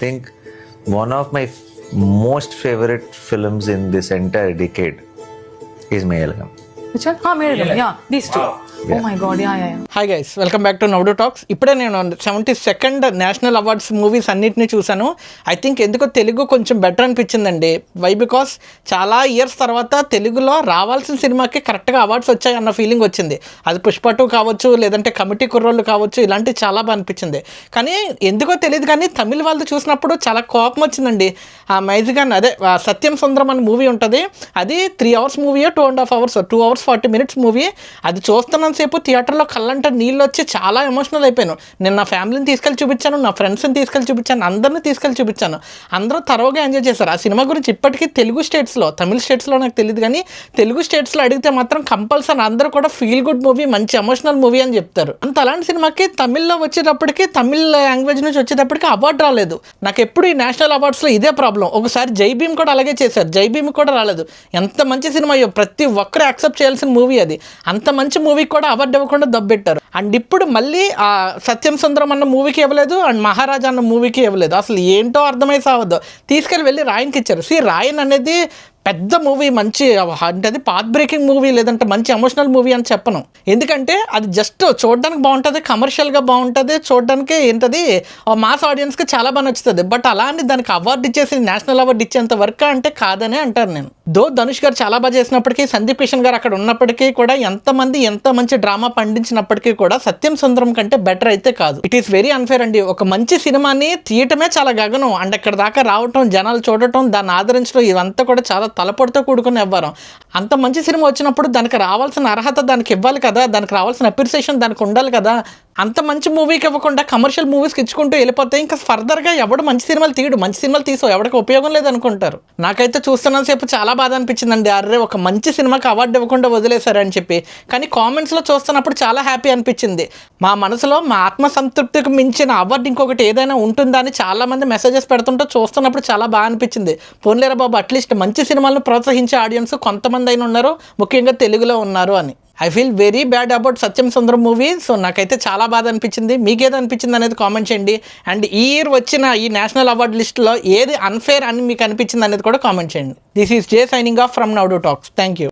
think one of my most favorite films in this entire decade is Mayalagam. Which one? Mayalagam. Yeah, these two. Oh my god, yeah. Hi guys, welcome back to Navdu talks. ఇప్పుడే నేను 72nd national awards movies అన్నిటిని చూశాను. I think ఎందుకో తెలుగు కొంచెం better అనిపించిందండి. Why because చాలా years తర్వాత తెలుగులో రావాల్సిన సినిమాకి కరెక్ట్గా అవార్డ్స్ వచ్చాయి అన్న ఫీలింగ్ వచ్చింది. అది పుష్ప 2 కావచ్చు, లేదంటే కమిటీ కుర్రోళ్ళు కావచ్చు, ఇలాంటివి చాలా బాగా అనిపించింది. కానీ ఎందుకో తెలియదు కానీ తమిళ వాళ్ళు చూసినప్పుడు చాలా కోపం వచ్చిందండి. ఆ మైజిగాన్ అదే సత్యం సుందరం అనే మూవీ ఉంటుంది. అది 3 hours movie, 2.5 hours, 2 hours 40 minutes movie. అది చూస్తున్నంత సేపు థియేటర్లో కళ్ళంటే నీళ్ళు వచ్చి చాలా ఎమోషనల్ అయిపోయాను. నేను నా ఫ్యామిలీని తీసుకెళ్ళి చూపించాను, నా ఫ్రెండ్స్ని తీసుకెళ్ళి చూపించాను, అందరినీ తీసుకెళ్ళి చూపించాను. అందరూ తరోగా ఎంజాయ్ చేశారు. ఆ సినిమా గురించి ఇప్పటికీ తెలుగు స్టేట్స్లో, తమిళ స్టేట్స్లో నాకు తెలియదు కానీ తెలుగు స్టేట్స్లో అడిగితే మాత్రం కంపల్సరీ అందరూ కూడా ఫీల్ గుడ్ మూవీ, మంచి ఎమోషనల్ మూవీ అని చెప్తారు. అంత అలాంటి సినిమాకి తమిళ్లో వచ్చేటప్పటికి, తమిళ లాంగ్వేజ్ నుంచి వచ్చేటప్పటికి అవార్డు రాలేదు. నాకు ఎప్పుడు ఈ నేషనల్ అవార్డ్స్లో ఇదే ప్రాబ్లం. ఒకసారి జై భీమ్ కూడా అలాగే చేశారు, జై భీమ్ కూడా రాలేదు. ఎంత మంచి సినిమా, ప్రతి ఒక్కరు యాక్సెప్ట్ చేయాల్సిన మూవీ అది. అంత మంచి మూవీకి కూడా అవార్డు ఇవ్వకుండా దబ్బెట్టారు. అండ్ ఇప్పుడు మళ్ళీ ఆ సత్యం సుందరం అన్న మూవీకి ఇవ్వలేదు, అండ్ మహారాజా అన్న మూవీకి ఇవ్వలేదు. అసలు ఏంటో అర్థమై సావద్దు. వెళ్ళి రాయన్కి ఇచ్చారు. రాయన్ అనేది పెద్ద మూవీ, మంచి అంటే అది పాత్ బ్రేకింగ్ మూవీ, లేదంటే మంచి ఎమోషనల్ మూవీ అని చెప్పను. ఎందుకంటే అది జస్ట్ చూడడానికి బాగుంటుంది, కమర్షియల్గా బాగుంటుంది, చూడడానికి ఏంటది మాస్ ఆడియన్స్కి చాలా బాగా నచ్చుతుంది. బట్ అలా అని దానికి అవార్డు ఇచ్చేసి నేషనల్ అవార్డు ఇచ్చేంత వర్క్ అంటే కాదనే అంటారు నేను. ధనుష్ గారు చాలా బాగా చేసినప్పటికీ, సందీప్ కిషన్ గారు అక్కడ ఉన్నప్పటికీ కూడా, ఎంతమంది ఎంత మంచి డ్రామా పండించినప్పటికీ కూడా సత్యం సుందరం కంటే బెటర్ అయితే కాదు. ఇట్ ఈస్ వెరీ అన్ఫేర్ అండి. ఒక మంచి సినిమాని తీయటమే చాలా గగనం, అండ్ ఇక్కడ దాకా రావటం, జనాలు చూడటం, దాన్ని ఆదరించడం, ఇదంతా కూడా చాలా తలపొడితో కూడుకుని ఇవ్వరం. అంత మంచి సినిమా వచ్చినప్పుడు దానికి రావాల్సిన అర్హత దానికి ఇవ్వాలి కదా, దానికి రావాల్సిన అప్రిసియేషన్ దానికి ఉండాలి కదా. అంత మంచి మూవీకి ఇవ్వకుండా కమర్షియల్ మూవీస్కి ఇచ్చుకుంటూ వెళ్ళిపోతే ఇంకా ఫర్దర్గా ఎవడు మంచి సినిమాలు తీయడు. మంచి సినిమాలు తీసో ఎవరికి ఉపయోగం లేదనుకుంటారు. నాకైతే చూస్తున్నంతసేపు చాలా బాధ అనిపించిందండి. అర్రే, ఒక మంచి సినిమాకి అవార్డు ఇవ్వకుండా వదిలేశారని చెప్పి. కానీ కామెంట్స్లో చూస్తున్నప్పుడు చాలా హ్యాపీ అనిపించింది. మా మనసులో మా ఆత్మసంతృప్తికి మించిన అవార్డు ఇంకొకటి ఏదైనా ఉంటుందా అని చాలామంది మెసేజెస్ పెడుతుంటే చూస్తున్నప్పుడు చాలా బాగా అనిపించింది. పోన్లేరా బాబు, అట్లీస్ట్ మంచి సినిమాలను ప్రోత్సహించే ఆడియన్స్ కొంతమంది అయినా ఉన్నారు, ముఖ్యంగా తెలుగులో ఉన్నారు అని. I feel very bad about Satyam Sundaram movie. So నాకైతే చాలా బాధ అనిపించింది. మీకేదో అనిపించింది అనేది కామెంట్ చేయండి. అండ్ ఈ ఇయర్ వచ్చిన ఈ నేషనల్ అవార్డు లిస్టులో ఏది అన్ఫేర్ అని మీకు అనిపించింది అనేది కూడా కామెంట్ చేయండి. This is J signing off from Navdu talks. Thank you.